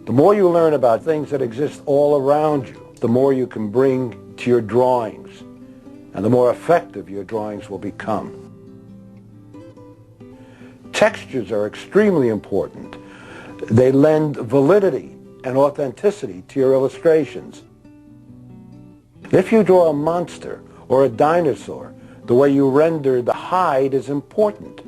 The more you learn about things that exist all around you, the more you can bring to your drawings, and the more effective your drawings will become. Textures are extremely important. They lend validity and authenticity to your illustrations. If you draw a monster or a dinosaur, the way you render the hide is important.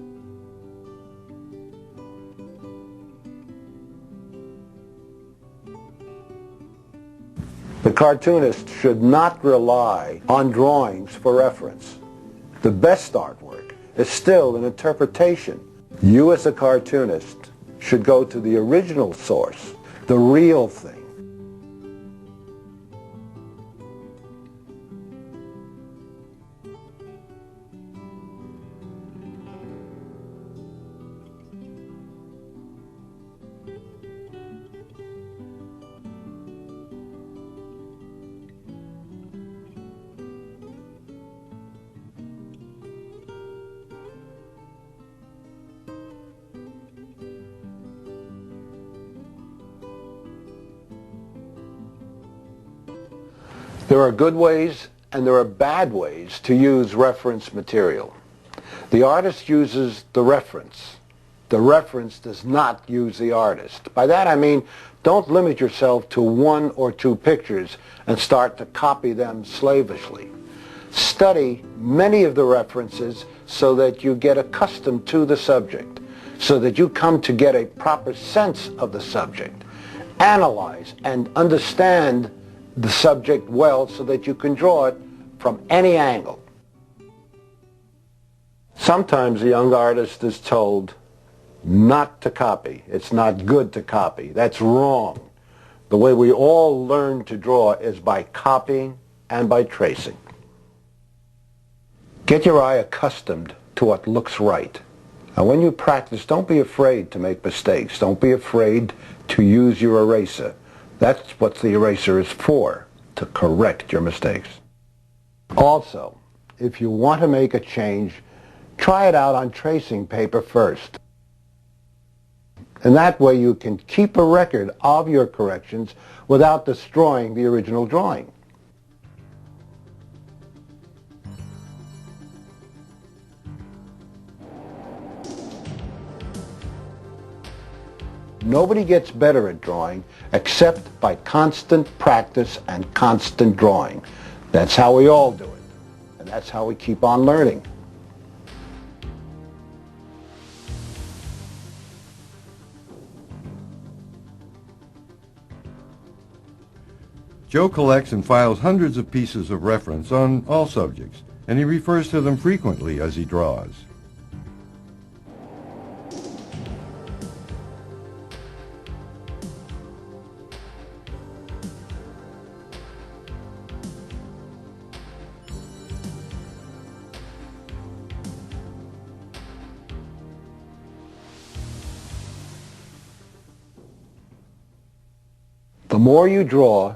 The cartoonist should not rely on drawings for reference. The best artwork is still an interpretation. You as a cartoonist should go to the original source, the real thing. There are good ways and there are bad ways to use reference material. The artist uses the reference. The reference does not use the artist. By that I mean, don't limit yourself to one or two pictures and start to copy them slavishly. Study many of the references so that you get accustomed to the subject, so that you come to get a proper sense of the subject. Analyze and understand the subject well so that you can draw it from any angle. Sometimes a young artist is told not to copy. It's not good to copy. That's wrong. The way we all learn to draw is by copying and by tracing. Get your eye accustomed to what looks right. And when you practice, don't be afraid to make mistakes. Don't be afraid to use your eraser. That's what the eraser is for, to correct your mistakes. Also, if you want to make a change, try it out on tracing paper first. And that way you can keep a record of your corrections without destroying the original drawing. Nobody gets better at drawing except by constant practice and constant drawing. That's how we all do it. And that's how we keep on learning. Joe collects and files hundreds of pieces of reference on all subjects, and he refers to them frequently as he draws. The more you draw,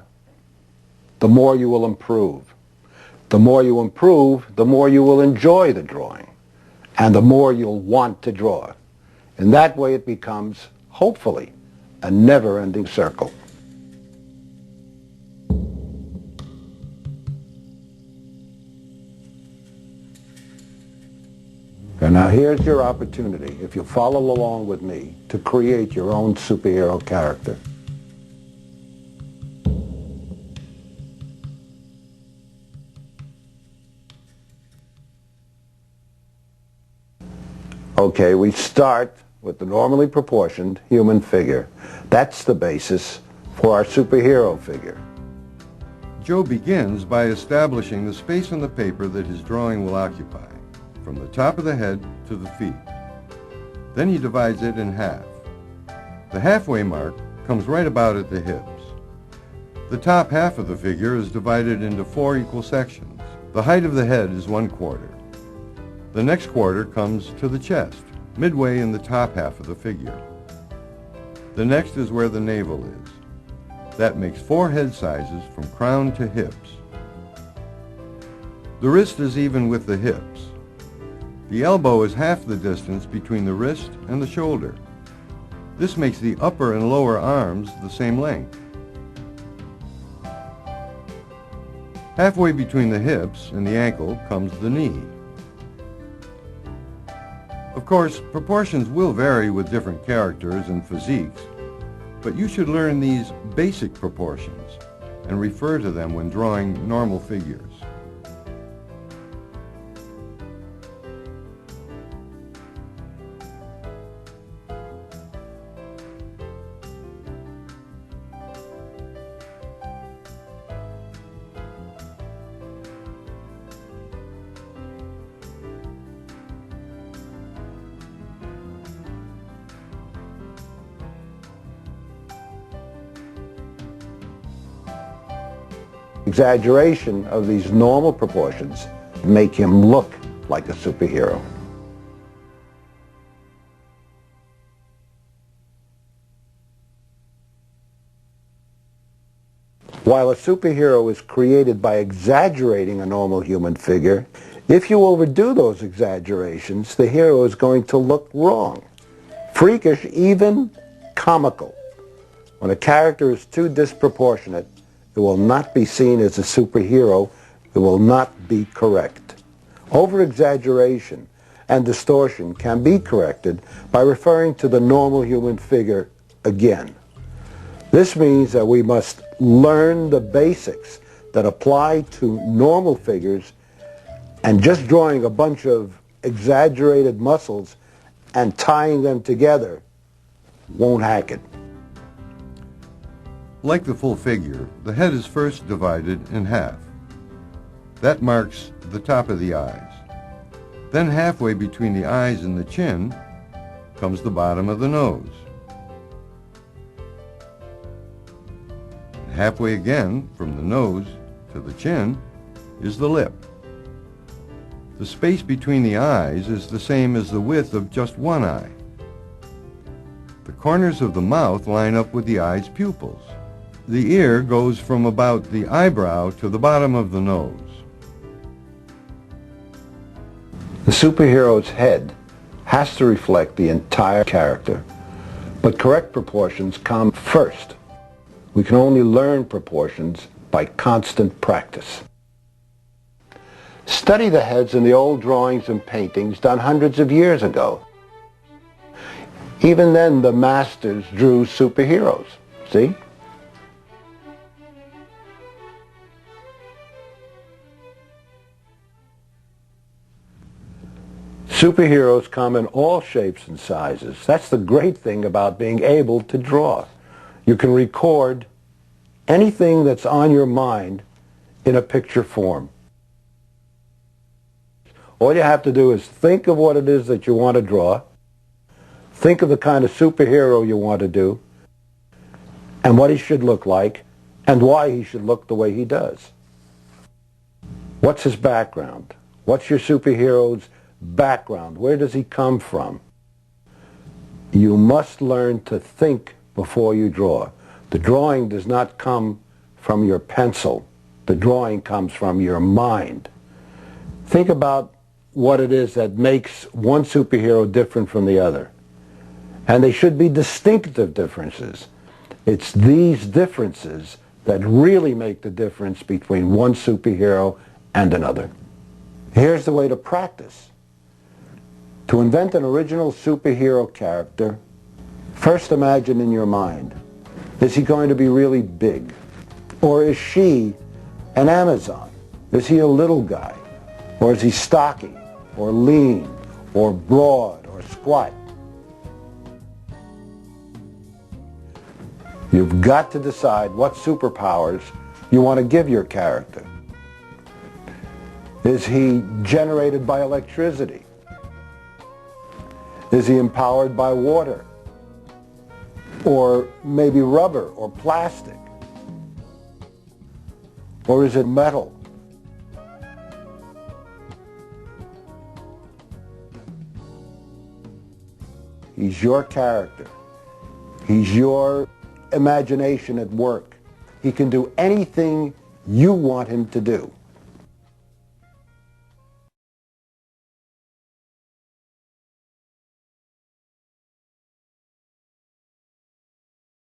the more you will improve. The more you improve, the more you will enjoy the drawing, and the more you'll want to draw. In that way it becomes, hopefully, a never-ending circle. And now here's your opportunity, if you follow along with me, to create your own superhero character. Okay, we start with the normally proportioned human figure. That's the basis for our superhero figure. Joe begins by establishing the space on the paper that his drawing will occupy, from the top of the head to the feet. Then he divides it in half. The halfway mark comes right about at the hips. The top half of the figure is divided into 4 equal sections. The height of the head is 1/4. The next quarter comes to the chest, midway in the top half of the figure. The next is where the navel is. That makes 4 head sizes from crown to hips. The wrist is even with the hips. The elbow is half the distance between the wrist and the shoulder. This makes the upper and lower arms the same length. Halfway between the hips and the ankle comes the knee. Of course, proportions will vary with different characters and physiques, but you should learn these basic proportions and refer to them when drawing normal figures. Exaggeration of these normal proportions make him look like a superhero. While a superhero is created by exaggerating a normal human figure, if you overdo those exaggerations, the hero is going to look wrong, freakish, even comical. When a character is too disproportionate, it will not be seen as a superhero. It will not be correct. Over-exaggeration and distortion can be corrected by referring to the normal human figure again. This means that we must learn the basics that apply to normal figures, and just drawing a bunch of exaggerated muscles and tying them together won't hack it. Like the full figure, the head is first divided in half. That marks the top of the eyes. Then halfway between the eyes and the chin comes the bottom of the nose. And halfway again from the nose to the chin is the lip. The space between the eyes is the same as the width of just one eye. The corners of the mouth line up with the eye's pupils. The ear goes from about the eyebrow to the bottom of the nose. The superhero's head has to reflect the entire character, but correct proportions come first. We can only learn proportions by constant practice. Study the heads in the old drawings and paintings done hundreds of years ago. Even then, the masters drew superheroes. See? Superheroes come in all shapes and sizes. That's the great thing about being able to draw. You can record anything that's on your mind in a picture form. All you have to do is think of what it is that you want to draw, think of the kind of superhero you want to do, and what he should look like, and why he should look the way he does. What's his background? What's your superhero's background? Where does he come from? You must learn to think before you draw. The drawing does not come from your pencil. The drawing comes from your mind. Think about what it is that makes one superhero different from the other. And they should be distinctive differences. It's these differences that really make the difference between one superhero and another. Here's the way to practice. To invent an original superhero character, first imagine in your mind, is he going to be really big? Or is she an Amazon? Is he a little guy? Or is he stocky, or lean, or broad, or squat? You've got to decide what superpowers you want to give your character. Is he generated by electricity? Is he empowered by water? Or maybe rubber or plastic? Or is it metal? He's your character. He's your imagination at work. He can do anything you want him to do.